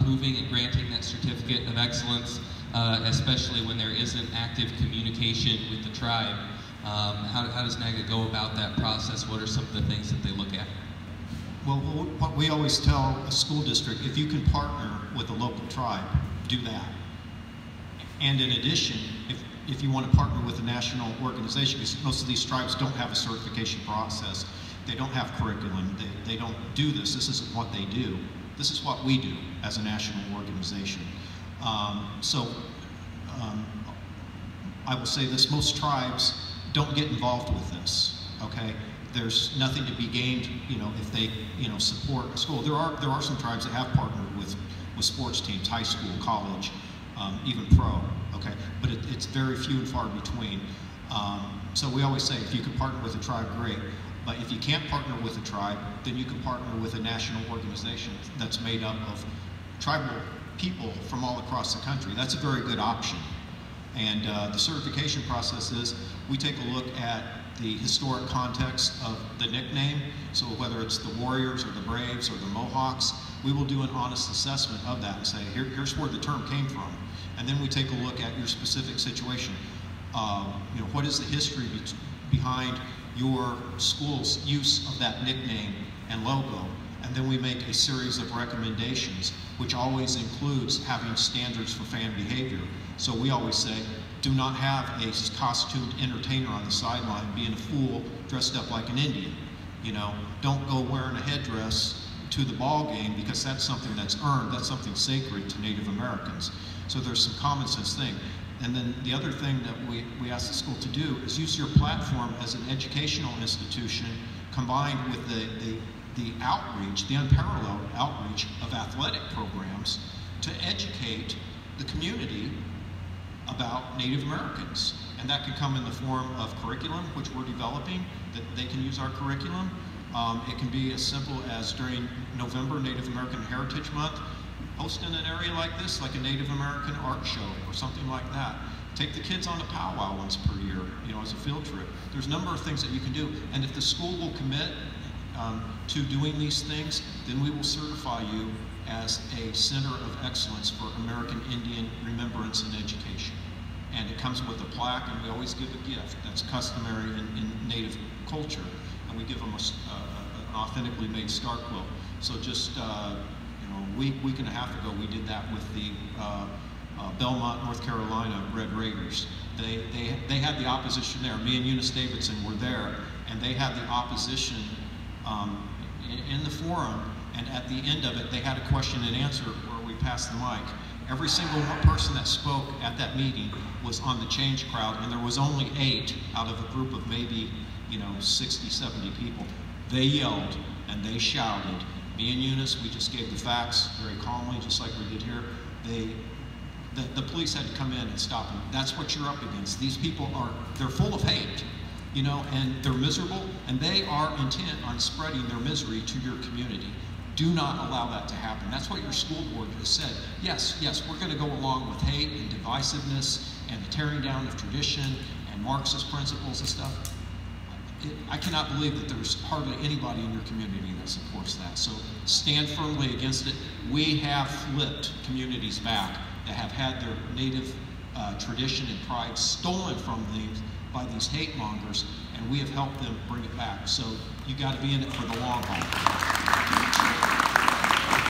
approving and granting that certificate of excellence, especially when there isn't active communication with the tribe? How does NAGA go about that process? What are some of the things that they look at? Well, what we always tell a school district, if you can partner with a local tribe, do that. And in addition, if you want to partner with a national organization, because most of these tribes don't have a certification process, they don't have curriculum, they don't do this, this isn't what they do. This is what we do as a national organization. I will say this, most tribes don't get involved with this, okay? There's nothing to be gained, if they, support a school. There are some tribes that have partnered with sports teams, high school, college, even pro, okay? But it's very few and far between. So we always say, if you can partner with a tribe, great. But if you can't partner with a tribe, then you can partner with a national organization that's made up of tribal people from all across the country. That's a very good option. And the certification process is, we take a look at the historic context of the nickname. So whether it's the Warriors or the Braves or the Mohawks, we will do an honest assessment of that and say, here's where the term came from. And then we take a look at your specific situation. What is the history behind your school's use of that nickname and logo? And then we make a series of recommendations, which always includes having standards for fan behavior. So we always say, do not have a costumed entertainer on the sideline being a fool dressed up like an Indian. Don't go wearing a headdress to the ball game, because that's something that's earned, that's something sacred to Native Americans. So there's some common sense thing. And then the other thing that we ask the school to do is use your platform as an educational institution combined with the outreach, the unparalleled outreach of athletic programs to educate the community about Native Americans. And that can come in the form of curriculum, which we're developing, that they can use our curriculum. It can be as simple as during November, Native American Heritage Month, host in an area like this, like a Native American art show or something like that. Take the kids on a powwow once per year, as a field trip. There's a number of things that you can do. And if the school will commit to doing these things, then we will certify you as a center of excellence for American Indian remembrance and education. And it comes with a plaque, and we always give a gift that's customary in Native culture. And we give them an authentically made star quilt. So just a week and a half ago, we did that with the Belmont, North Carolina Red Raiders. They had the opposition there. Me and Eunice Davidson were there, and they had the opposition in the forum, and at the end of it, they had a question and answer where we passed the mic. Every single person that spoke at that meeting was on the change crowd, and there was only 8 out of a group of maybe 60, 70 people. They yelled and they shouted. Me and Eunice, we just gave the facts very calmly, just like we did here. The police had to come in and stop them. That's what you're up against. These people they're full of hate, and they're miserable, and they are intent on spreading their misery to your community. Do not allow that to happen. That's what your school board has said. Yes, we're going to go along with hate and divisiveness and the tearing down of tradition and Marxist principles and stuff. I cannot believe that there's hardly anybody in your community that supports that. So stand firmly against it. We have flipped communities back that have had their native tradition and pride stolen from them by these hate mongers, and we have helped them bring it back. So you got to be in it for the long haul.